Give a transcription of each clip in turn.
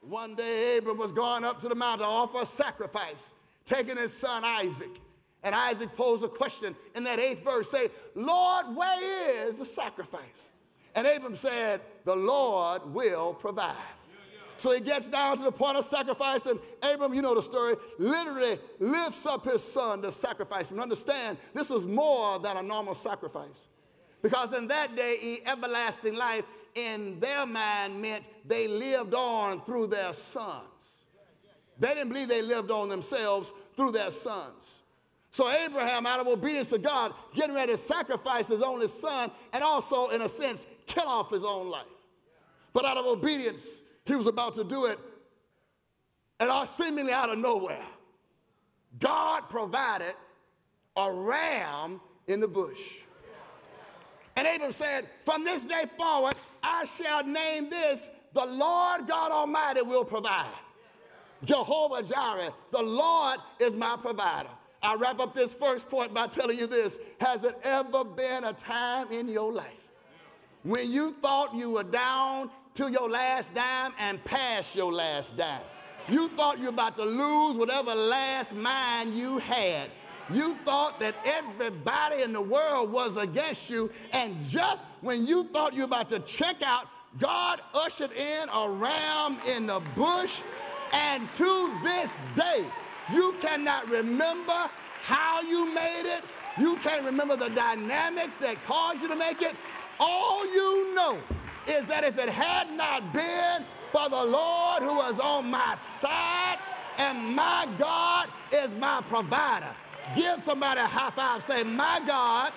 One day Abram was going up to the mountain to offer a sacrifice, taking his son Isaac. And Isaac posed a question in that 8th verse, say, Lord, where is the sacrifice? And Abram said, the Lord will provide. So he gets down to the point of sacrifice, and Abram, you know the story, literally lifts up his son to sacrifice him. Understand, this was more than a normal sacrifice. Because in that day, everlasting life in their mind meant they lived on through their sons. They didn't believe they lived on themselves through their sons. So Abraham, out of obedience to God, getting ready to sacrifice his only son and also, in a sense, kill off his own life. But out of obedience, he was about to do it, and seemingly out of nowhere, God provided a ram in the bush. And Abram said, from this day forward, I shall name this, the Lord God Almighty will provide. Jehovah Jireh, the Lord is my provider. I wrap up this first point by telling you this. Has it ever been a time in your life when you thought you were down to your last dime and past your last dime? You thought you were about to lose whatever last mind you had. You thought that everybody in the world was against you, and just when you thought you were about to check out, God ushered in a ram in the bush, and to this day, you cannot remember how you made it. You can't remember the dynamics that caused you to make it. All you know is that if it had not been for the Lord who was on my side, and my God is my provider. Give somebody a high five. Say, my God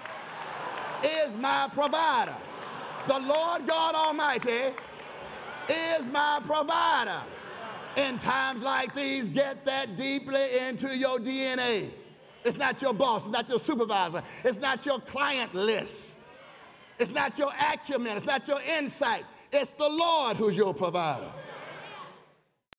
is my provider. The Lord God Almighty is my provider. In times like these, get that deeply into your DNA. It's not your boss. It's not your supervisor. It's not your client list. It's not your acumen. It's not your insight. It's the Lord who's your provider.